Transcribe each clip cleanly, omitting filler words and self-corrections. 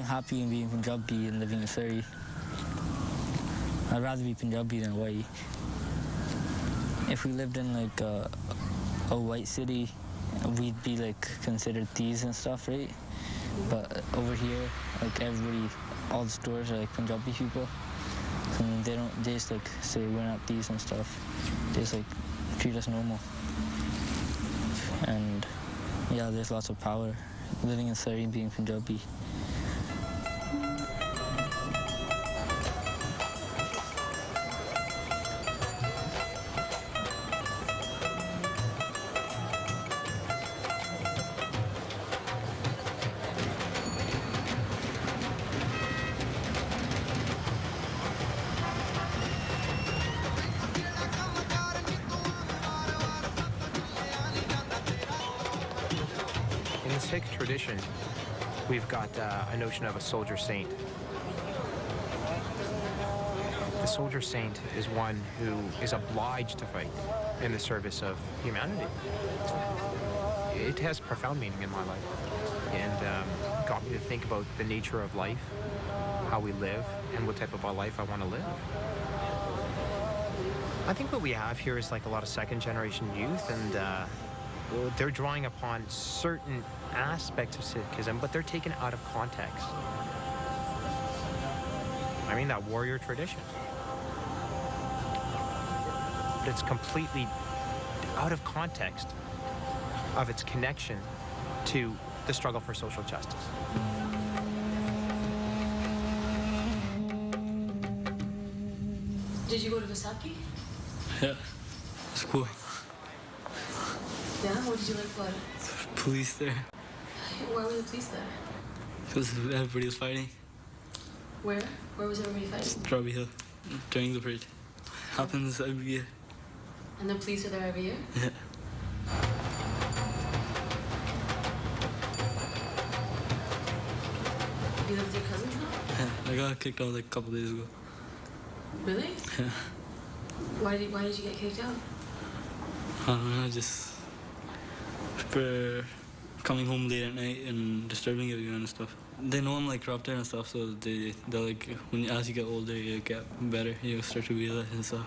happy in being Punjabi and living in Surrey. I'd rather be Punjabi than white. If we lived in like a white city, we'd be like considered thieves and stuff, right? But over here, like everybody, all the stores are like Punjabi people, and they just like say we're not thieves and stuff. They just like treat us normal. And yeah, there's lots of power living in Surrey and being Punjabi. In the Sikh tradition, we've got a notion of a soldier saint. The soldier saint is one who is obliged to fight in the service of humanity. It has profound meaning in my life and got me to think about the nature of life, how we live, and what type of a life I want to live. I think what we have here is like a lot of second-generation youth, and they're drawing upon certain aspects of Sikhism, but they're taken out of context. I mean, that warrior tradition. But it's completely out of context of its connection to the struggle for social justice. Did you go to Vaisakhi? Yeah, it's cool. Yeah, what did you like about it? Police there, Why were the police there? because everybody was fighting. Where? Where was everybody fighting? Strawberry Hill during the parade. Happens every year. And the police are there every year? Yeah. You live with your cousins now? Yeah, I got kicked out like a couple days ago. Really? Yeah. Why did you get kicked out? I don't know, just for coming home late at night and disturbing everyone and stuff. They know I'm like corrupt and stuff, so they're like, as you get older, you get better, you start to realize and stuff.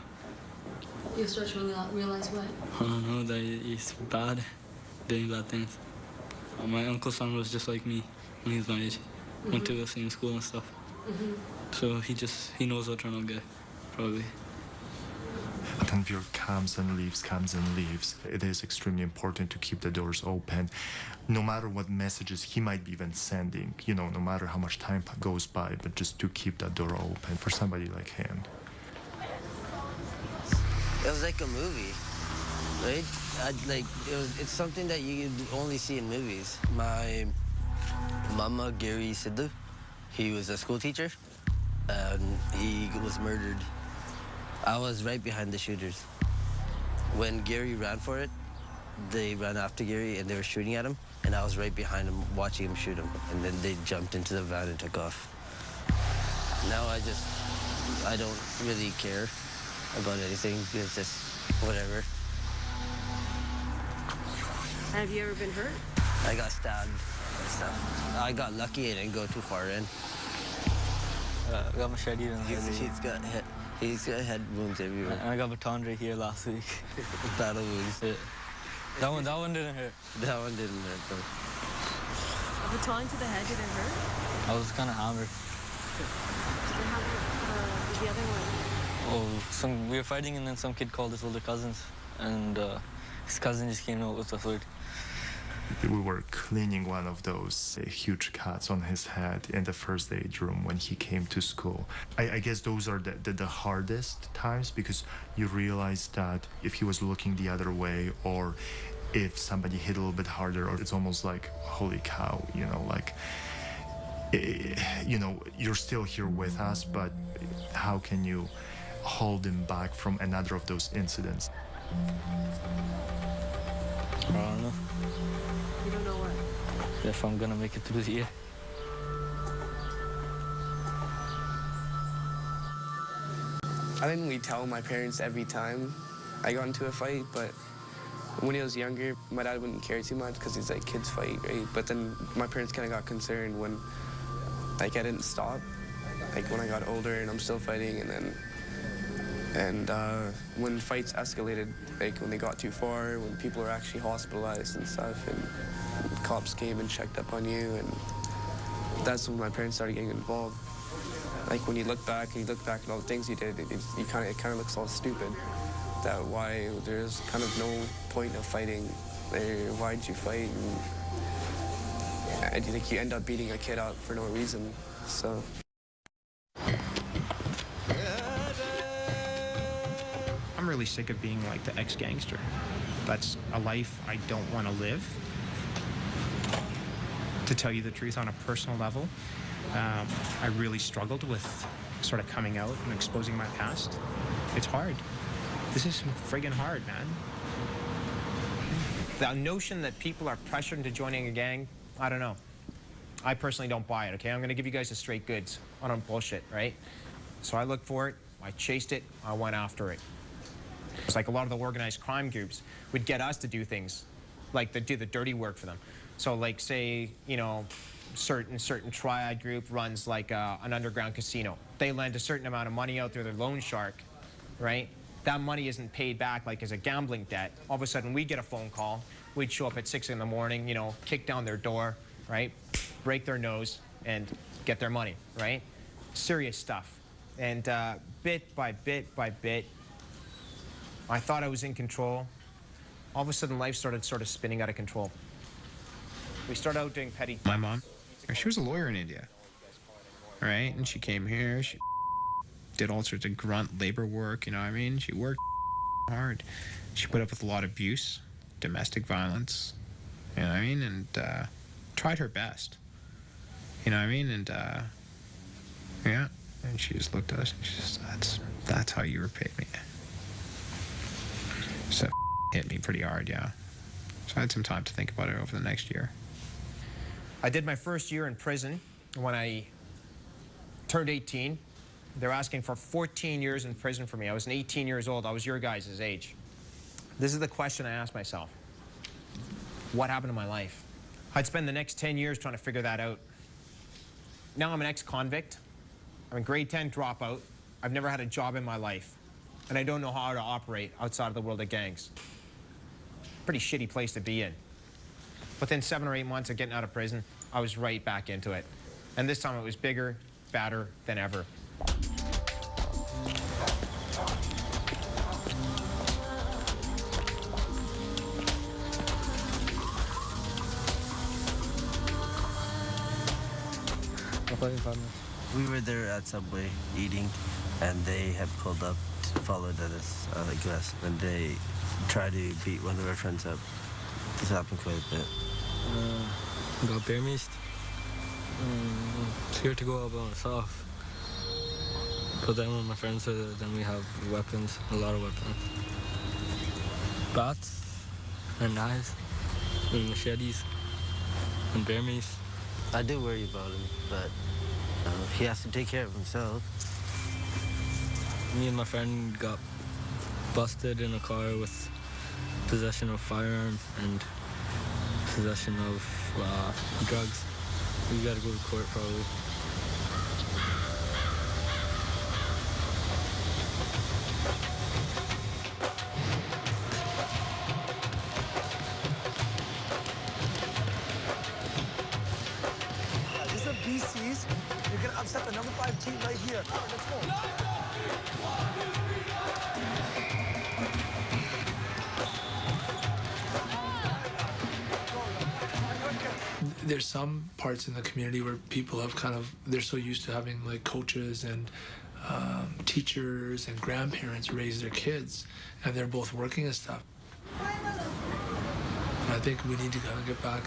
You start to realize what? I don't know, that he's bad, doing bad things. My uncle's son was just like me when he was my age. Went to the same school and stuff. So he knows what I'm trying to get, probably. Tanvir comes and leaves. It is extremely important to keep the doors open, no matter what messages he might be even sending, no matter how much time goes by, but just to keep that door open for somebody like him. It was like a movie, right? It's something that you only see in movies. My mama, Gary Sidhu, he was a school teacher, and he was murdered. I was right behind the shooters. When Gary ran for it, they ran after Gary and they were shooting at him, and I was right behind him watching him shoot him, and then they jumped into the van and took off. Now I don't really care about anything. It's just whatever. Have you ever been hurt? I got stabbed and stuff. I got lucky and didn't go too far in. I got machete in the head. He's got head wounds everywhere. And I got baton right here last week. Battle wounds. Yeah. That one didn't hurt. That one didn't hurt though. A baton to the head didn't hurt? I was kind of hammered. And how about the other one? We were fighting, and then some kid called his older cousins, and his cousin just came out with a sword. We were cleaning one of those huge cuts on his head in the first aid room when he came to school. I guess those are the hardest times, because you realize that if he was looking the other way, or if somebody hit a little bit harder, or it's almost like, holy cow, you're still here with us, but how can you hold him back from another of those incidents? I don't know. You don't know what? If I'm gonna make it through the year. I didn't really tell my parents every time I got into a fight, but when he was younger, my dad wouldn't care too much because he's like, kids fight, right? But then my parents kind of got concerned when Like, I didn't stop. Like, when I got older and I'm still fighting, and when fights escalated, like when they got too far, when people were actually hospitalized and stuff, and cops came and checked up on you, and that's when my parents started getting involved. Like, when you look back and you look back at all the things you did, it kind of looks all stupid. That why there's kind of no point of fighting. Why did you fight? And I think you end up beating a kid up for no reason. So. I'm really sick of being like the ex-gangster. That's a life I don't want to live. To tell you the truth, on a personal level, I really struggled with sort of coming out and exposing my past. It's hard. This is friggin' hard, man. The notion that people are pressured into joining a gang, I don't know. I personally don't buy it, okay? I'm gonna give you guys the straight goods. I don't bullshit, right? So I looked for it, I chased it, I went after it. It's like a lot of the organized crime groups would get us to do things, like to do the dirty work for them. So like say, you know, certain triad group runs like an underground casino. They lend a certain amount of money out through their loan shark, right? That money isn't paid back like as a gambling debt. All of a sudden we get a phone call. We'd show up at 6 in the morning, you know, kick down their door, right? Break their nose and get their money, right? Serious stuff. And bit by bit by bit, I thought I was in control. All of a sudden life started sort of spinning out of control. We started out doing petty. My mom, she was a lawyer in India, right? And she came here, she did all sorts of grunt labor work, you know what I mean? She worked hard. She put up with a lot of abuse, domestic violence, you know what I mean? And tried her best, you know what I mean? And yeah, and she just looked at us and she just, that's how you repay me. So hit me pretty hard, yeah. So I had some time to think about it over the next year. I did my first year in prison when I turned 18. They're asking for 14 years in prison for me. I was 18 years old. I was your guys' age. This is the question I asked myself. What happened to my life? I'd spend the next 10 years trying to figure that out. Now I'm an ex-convict. I'm a grade 10 dropout. I've never had a job in my life. And I don't know how to operate outside of the world of gangs. Pretty shitty place to be in. Within 7 or 8 months of getting out of prison, I was right back into it. And this time it was bigger, badder than ever. We were there at Subway eating, and they had pulled up, followed us, like us, and they tried to beat one of our friends up. This happened quite a bit. Got bear missed. Scared to go out by myself. But then when my friends said that, then we have weapons, a lot of weapons. Bats, and knives, and machetes, and bear mace. I do worry about him, but he has to take care of himself. Me and my friend got busted in a car with possession of firearm and possession of drugs. We gotta go to court probably. This is a BC's. You're gonna upset the number 5 team right here. All right, let's go. There's some parts in the community where people have they're so used to having like coaches and teachers and grandparents raise their kids, and they're both working and stuff. And I think we need to kind of get back,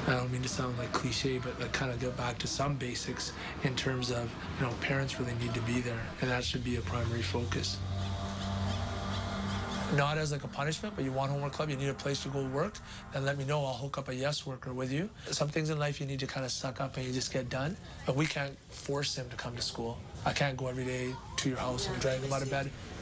I don't mean to sound like cliche, but like kind of get back to some basics in terms of, you know, parents really need to be there, and that should be a primary focus. Not as like a punishment, but you want homework club, you need a place to go work, then let me know, I'll hook up a yes worker with you. Some things in life you need to kind of suck up and you just get done, but we can't force him to come to school. I can't go every day to your house and drag him out of bed.